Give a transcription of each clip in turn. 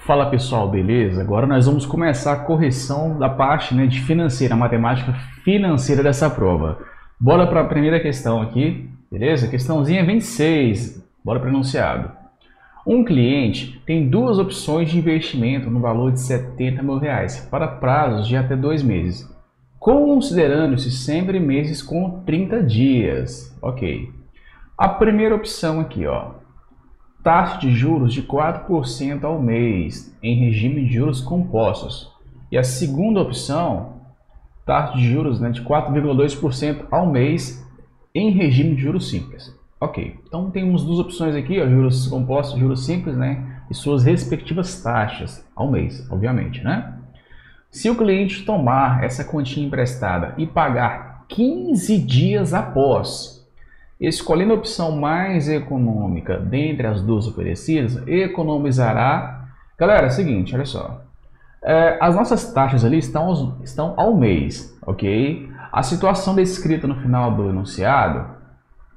Fala pessoal, beleza? Agora nós vamos começar a correção da parte, de financeira, a matemática financeira dessa prova. Bora para a primeira questão aqui, beleza? Questãozinha 26, bora para o enunciado. Um cliente tem duas opções de investimento no valor de R$ 70 mil para prazos de até 2 meses, considerando-se sempre meses com 30 dias. Ok. A primeira opção aqui, ó. Taxa de juros de 4% ao mês, em regime de juros compostos. E a segunda opção, taxa de juros de 4,2% ao mês, em regime de juros simples. Ok, então temos duas opções aqui, ó, juros compostos e juros simples, e suas respectivas taxas ao mês, obviamente, Se o cliente tomar essa quantia emprestada e pagar 15 dias após, escolhendo a opção mais econômica dentre as duas oferecidas, economizará... Galera, é o seguinte, olha só. As nossas taxas ali estão ao mês, ok? A situação descrita no final do enunciado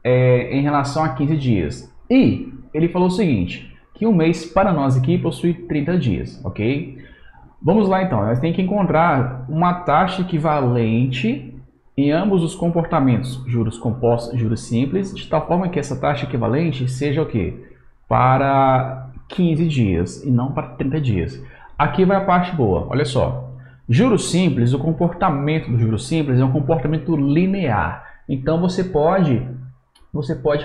é em relação a 15 dias. E ele falou o seguinte, que um mês para nós aqui possui 30 dias, ok? Vamos lá então, nós temos que encontrar uma taxa equivalente em ambos os comportamentos, juros compostos e juros simples, de tal forma que essa taxa equivalente seja o quê? Para 15 dias e não para 30 dias. Aqui vai a parte boa, olha só. Juros simples, o comportamento do juros simples é um comportamento linear. Então você pode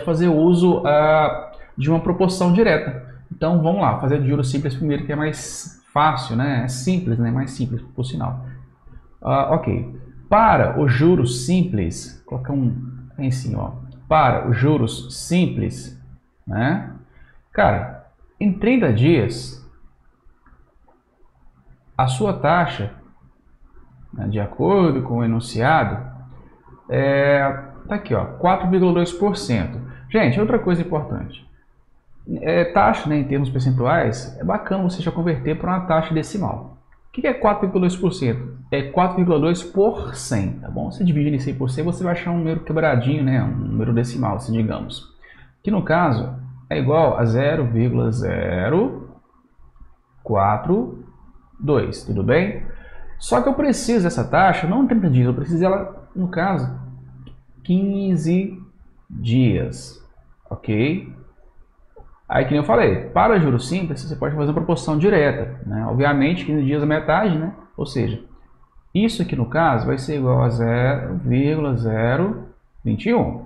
fazer uso de uma proporção direta. Então vamos lá, fazer de juros simples primeiro, que é mais fácil, É simples, mais simples, por sinal. Ok. Para os juros simples, colocar assim, ó. Para os juros simples, Cara, em 30 dias, a sua taxa, de acordo com o enunciado, tá aqui, ó, 4,2%. Gente, outra coisa importante. Taxa, em termos percentuais, é bacana você já converter para uma taxa decimal. O que é 4,2%? É 4,2%, tá bom? Você divide em 100%, você vai achar um número quebradinho, um número decimal, assim, digamos. Que no caso é igual a 0,042, tudo bem? Só que eu preciso dessa taxa, não em 30 dias, eu preciso dela, no caso, 15 dias, ok? Aí, que nem eu falei, para juros simples, você pode fazer uma proporção direta, Obviamente, 15 dias é metade, Ou seja, isso aqui no caso vai ser igual a 0,021.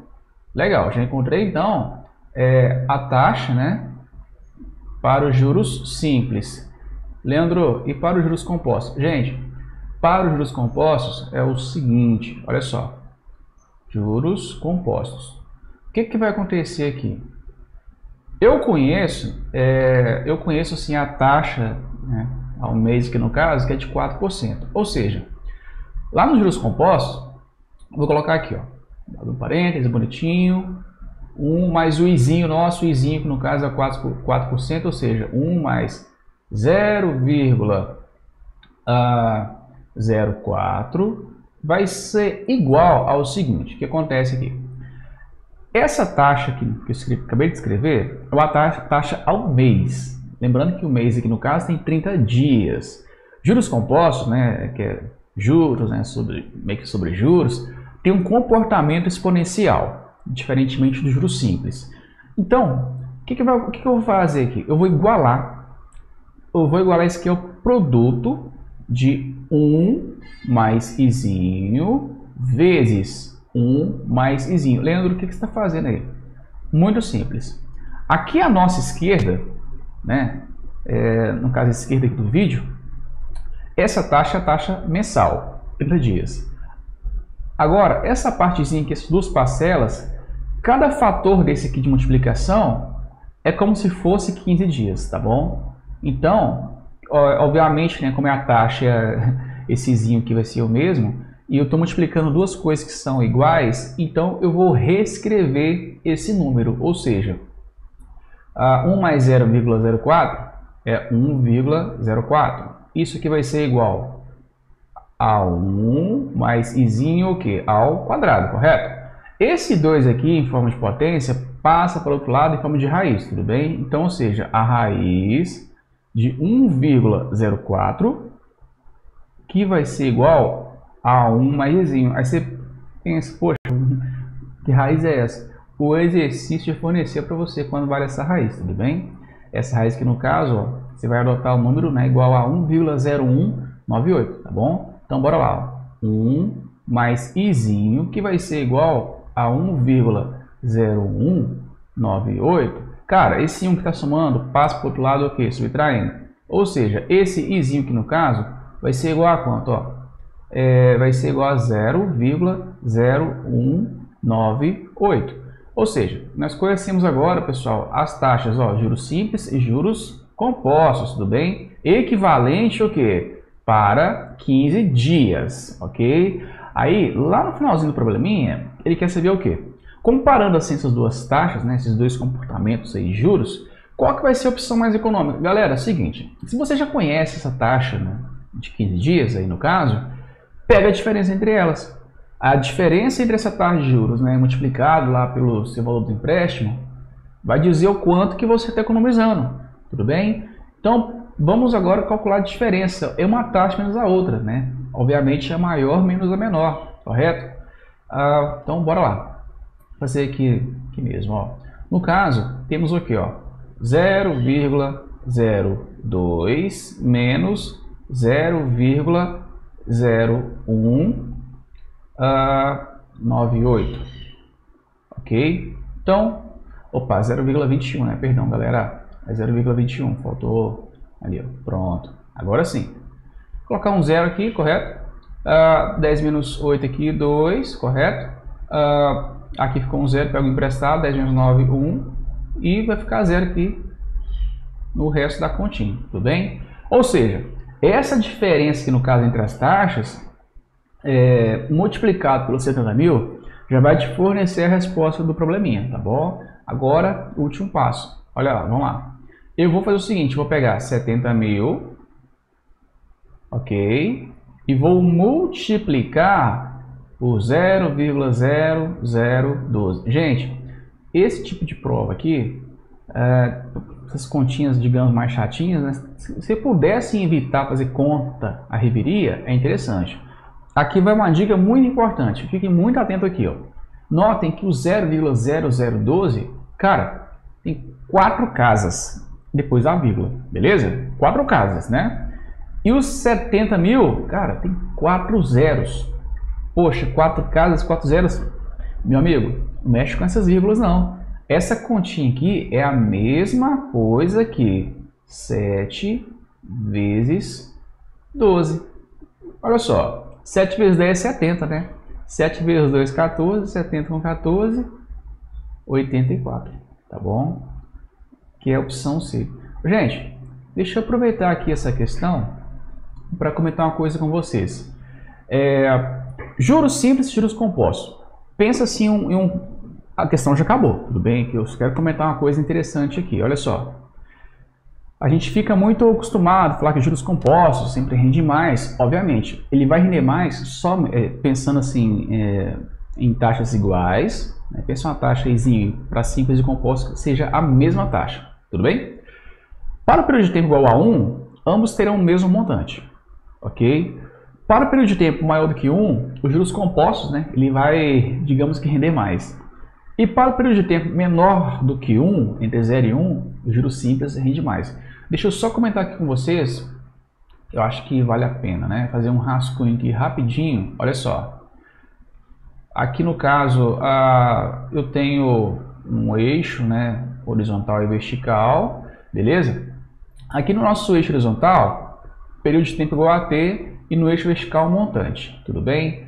Legal, já encontrei então a taxa, para os juros simples. Leandro, e para os juros compostos? Gente, para os juros compostos é o seguinte, olha só. Juros compostos. O que vai acontecer aqui? Eu conheço assim, a taxa ao mês, que no caso, que é de 4%. Ou seja, lá nos juros compostos, vou colocar aqui, ó, um parênteses bonitinho, 1 mais o izinho nosso, o izinho que no caso é 4%, ou seja, 1 mais 0,04 vai ser igual ao seguinte, o que acontece aqui? Essa taxa que eu acabei de escrever é uma taxa ao mês. Lembrando que o mês aqui no caso tem 30 dias. Juros compostos, que é juros, meio que sobre juros, tem um comportamento exponencial, diferentemente dos juros simples. Então, o que eu vou fazer aqui? Eu vou igualar isso aqui ao produto de 1 mais izinho vezes 1 mais izinho. Leandro, o que você está fazendo aí? Muito simples. Aqui à nossa esquerda, no caso a esquerda aqui do vídeo, essa taxa é a taxa mensal, 30 dias. Agora, essa partezinha aqui, essas duas parcelas, cada fator desse aqui de multiplicação é como se fosse 15 dias, tá bom? Então, obviamente, como é a taxa, essezinho aqui vai ser o mesmo, e eu estou multiplicando duas coisas que são iguais, então eu vou reescrever esse número, ou seja, 1 mais 0,04 é 1,04. Isso aqui vai ser igual a 1 mais izinho o quê? Ao quadrado, correto? Esse 2 aqui, em forma de potência, passa para o outro lado em forma de raiz, tudo bem? Então, ou seja, a raiz de 1,04, que vai ser igual a 1 mais izinho. Aí você pensa, poxa, que raiz é essa? O exercício forneceu para você quando vale essa raiz, tudo bem? Essa raiz que no caso, ó, você vai adotar o número, né, igual a 1,0198, tá bom? Então bora lá, ó. 1 mais izinho, que vai ser igual a 1,0198. Cara, esse 1 que está somando passa para o outro lado o quê? Subtraindo. Ou seja, esse izinho aqui no caso vai ser igual a quanto? Ó? Vai ser igual a 0,0198. Ou seja, nós conhecemos agora, pessoal, as taxas, ó, juros simples e juros compostos, tudo bem? Equivalente o quê? Para 15 dias, ok? Aí, lá no finalzinho do probleminha, ele quer saber o quê? Comparando assim essas duas taxas, né, esses dois comportamentos aí de juros, qual que vai ser a opção mais econômica? Galera, é o seguinte, se você já conhece essa taxa, né, de 15 dias aí no caso, pega a diferença entre elas. A diferença entre essa taxa de juros, né, multiplicado lá pelo seu valor do empréstimo, vai dizer o quanto que você está economizando, tudo bem? Então, vamos agora calcular a diferença. É uma taxa menos a outra, né? Obviamente, a maior menos a menor, correto? Então, bora lá. Vou fazer aqui mesmo, ó. No caso, temos o quê, ó? 0,02 menos 0,0198, ok? Então, opa, 0,21, né? Perdão, galera, é 0,21, faltou ali, ó. Pronto, agora sim. Vou colocar um zero aqui, correto? 10 menos 8 aqui, 2, correto? Aqui ficou um zero, pego emprestado, 10 menos 9, 1, e vai ficar zero aqui no resto da continha, tudo bem? Ou seja, essa diferença aqui no caso entre as taxas, multiplicado pelos 70 mil, já vai te fornecer a resposta do probleminha, tá bom? Agora, o último passo. Olha lá, vamos lá. Eu vou fazer o seguinte, vou pegar 70 mil, ok? E vou multiplicar por 0,0012. Gente, esse tipo de prova aqui, essas continhas, digamos, mais chatinhas, né? Se você pudesse evitar fazer conta à reveria, é interessante. Aqui vai uma dica muito importante, fiquem muito atento aqui, ó. Notem que o 0,0012, cara, tem 4 casas depois da vírgula, beleza? 4 casas, né? E os 70 mil, cara, tem 4 zeros. Poxa, 4 casas, 4 zeros. Meu amigo, não mexe com essas vírgulas não. Essa continha aqui é a mesma coisa que 7 vezes 12. Olha só, 7 vezes 10 é 70, né? 7 vezes 2, 14, 70 com 14, 84, tá bom? Que é a opção C. Gente, deixa eu aproveitar aqui essa questão para comentar uma coisa com vocês. Juros simples e juros compostos. Pensa assim a questão já acabou, tudo bem? Que eu quero comentar uma coisa interessante aqui, olha só. A gente fica muito acostumado a falar que juros compostos sempre rende mais. Obviamente, ele vai render mais só pensando assim em taxas iguais. Né? Pensa uma taxa para simples e compostos que seja a mesma taxa, tudo bem? Para o período de tempo igual a 1, ambos terão o mesmo montante, ok? Para o período de tempo maior do que 1, os juros compostos, né, ele vai, digamos que, render mais. E para o período de tempo menor do que 1, entre 0 e 1, os juros simples rende mais. Deixa eu só comentar aqui com vocês, eu acho que vale a pena, né? Fazer um rascunho aqui rapidinho. Olha só, aqui no caso eu tenho um eixo, né, horizontal e vertical, beleza? Aqui no nosso eixo horizontal, período de tempo igual a T, e no eixo vertical montante, tudo bem?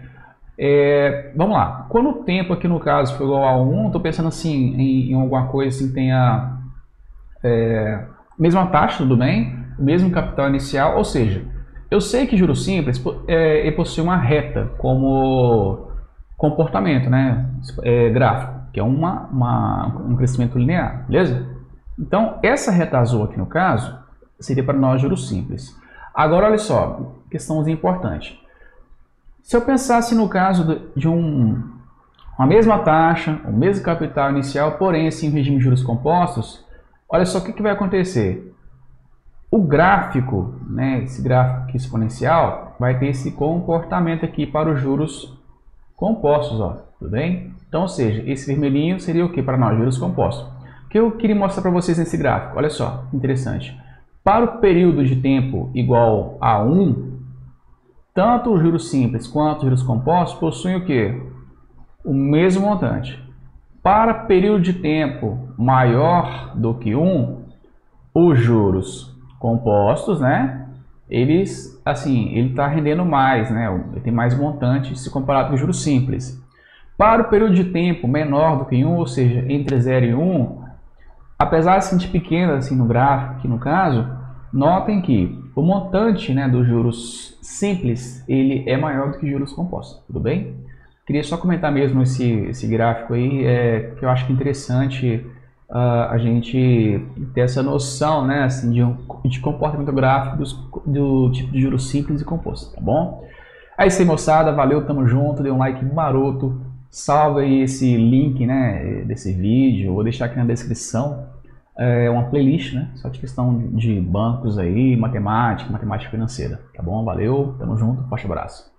Vamos lá, quando o tempo aqui no caso for igual a 1, estou pensando assim em alguma coisa assim que tenha mesma taxa, tudo bem? O mesmo capital inicial, ou seja, eu sei que juros simples possui uma reta como comportamento, né? Gráfico, que é um crescimento linear, beleza? Então, essa reta azul aqui no caso seria para nós juros simples. Agora, olha só, questãozinha importante. Se eu pensasse no caso de uma mesma taxa, o mesmo capital inicial, porém assim, em regime de juros compostos, olha só o que vai acontecer. O gráfico, né, esse gráfico aqui exponencial, vai ter esse comportamento aqui para os juros compostos, ó, tudo bem? Então, ou seja, esse vermelhinho seria o que para nós? Juros compostos. O que eu queria mostrar para vocês nesse gráfico? Olha só, interessante. Para o período de tempo igual a 1, tanto os juros simples quanto os juros compostos possuem o que? O mesmo montante. Para período de tempo maior do que 1, os juros compostos, né? Eles, assim, ele está rendendo mais, né? Ele tem mais montante se comparado com os juros simples. Para o período de tempo menor do que 1, ou seja, entre 0 e 1, apesar de ser pequeno assim no gráfico, aqui no caso, notem que o montante, né, dos juros simples, ele é maior do que juros compostos, tudo bem? Queria só comentar mesmo esse gráfico aí, que eu acho que é interessante a gente ter essa noção, né, assim, de comportamento gráfico do tipo de juros simples e compostos, tá bom? É isso aí, moçada, valeu, tamo junto, dê um like maroto, salva aí esse link, né, desse vídeo, vou deixar aqui na descrição, uma playlist, né, só de questão de bancos aí, matemática financeira, tá bom? Valeu, tamo junto, forte abraço.